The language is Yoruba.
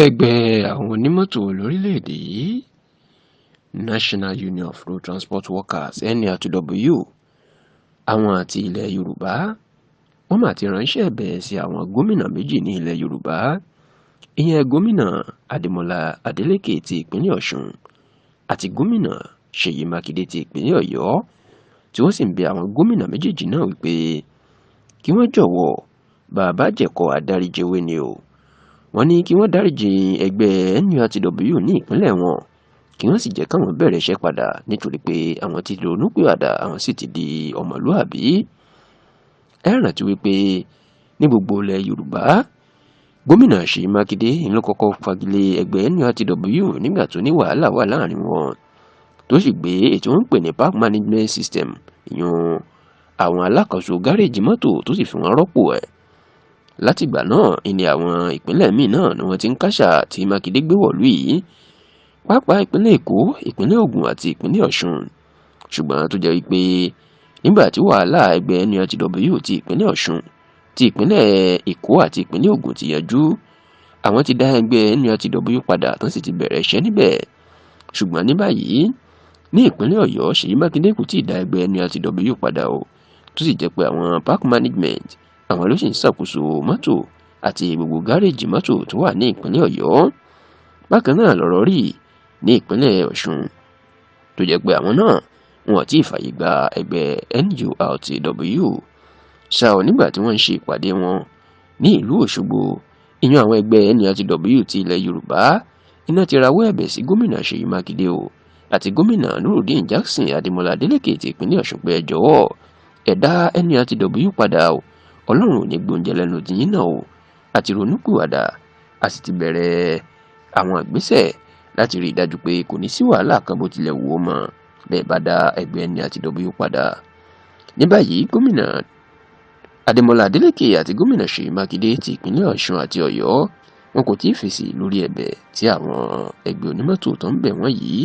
Ẹgbẹ́ àwọn onímọ́tò lórílẹ̀‐èdè yìí National Union of Road Transport Workers NURTW àwọn àti ilẹ̀ Yorùbá wọ́n mà ti ránṣẹ́ ẹ̀bẹ̀ sí àwọn gómìnà méjì ní ilẹ̀ Yorùbá ìyẹn gómìnà Adémọ́lá Adélékè ti ìpínlẹ̀ Ọ̀ṣun àti gómìnà Ṣèyí Mákindé ti ìpínlẹ̀ Ọ̀yọ́ tí wọ́n sì ń bẹ àwọn gómìnà méjèèjì náà wípé kí wọ́n jọ̀wọ́ bàbá jẹ̀kọ́ adáríjẹwé ni o. Wọ́n ní kí wọ́n dáríjì ẹgbẹ́ NURTW ní ìpínlẹ̀ wọn kí wọ́n sì jẹ́ káwọn bẹ̀rẹ̀ iṣẹ́ padà nítorí pé àwọn ti ronúpìwàdà àwọn sì ti di ọmọlúàbí. Ẹ rántí wípé ní gbogbo ilẹ̀ Yorùbá gómìnà Ṣèyí Mákindé ló kọ́kọ́ fagilé ẹgbẹ́ NURTW nígbà tó ní wàhálà wà láàrin wọn tó sì gbé ètò wọn ń pè ní park management system ìyún àwọn alákòóso gáréèjì mọ́tò tó sì fi wọn rọ́pò ẹ̀. Látìgbà náà ni àwọn ìpínlẹ̀ míì náà ni wọ́n ti ń káṣà tí Mákindé gbé wọ̀lú yìí pàápàá ìpínlẹ̀ Èkó, ìpínlẹ̀ Ògùn àti ìpínlẹ̀ Ọ̀ṣun. Ṣùgbọ́n tó jẹ́ wípé nígbà tí wàhálà ẹgbẹ́ NURTW ti ìpínlẹ̀ Ọ̀ṣun, ti ìpínlẹ̀ Èkó àti ìpínlẹ̀ Ògùn ti yanjú, àwọn ti dá ẹgbẹ́ NURTW padà tán sì ti bẹ̀rẹ̀ iṣẹ́ níbẹ̀. Ṣùgbọ́n ní báyìí ní ìpínlẹ̀ Ọ̀yọ́ Ṣèyí Mákindé kò tíì dá ẹgbẹ́ NURTW padà o tó sì jẹ́ pé àwọn park management àwọn ló sì ń ṣàkóso mọ́tò àti gbogbo gáréèjì mọ́tò tó wà ní ìpínlẹ̀ Ọ̀yọ́. Bákan náà lọ̀rọ̀ rí ní ìpínlẹ̀ Ọ̀ṣun tó jẹ́ pé àwọn náà wọn ò tí ì fààyè gba ẹgbẹ́ NURTW. Ṣá ò nígbà tí wọ́n ń ṣe ìpàdé wọn ní ìlú Òṣogbo ìyẹn àwọn ẹgbẹ́ NURTW ti ilẹ̀ Yorùbá iná ti rawọ́ ẹ̀bẹ̀ sí gómìnà Ṣèyí Mákindé o àti gómìnà Nurudeen Jackson Adémọ́lá Adélékè ti ìpínlẹ̀ Ọ̀ṣun pé ẹ jọ̀wọ́ ẹ dá NURTW padà o. Ọlọ́run ò ní gbóúnjẹ lẹ́nu tiyín náà o àti ronúpìwàdà a sì ti bẹ̀rẹ̀ àwọn ìgbésẹ̀ láti rí i dájú pé kò ní sí wàhálà kan bó tilẹ̀ wù ó mọ́ bẹ́ẹ̀ bá dá ẹgbẹ́ NURTW padà. Ní báyìí gómìnà Adémọ́lá Adélékè àti gómìnà Ṣèyí Mákindé ti ìpínlẹ̀ Ọ̀ṣun àti Ọ̀yọ́ wọn kò tí ì fèsì lórí ẹ̀bẹ̀ tí àwọn ẹgbẹ́ onímọ́tò tó ń bẹ̀ wọ́n yìí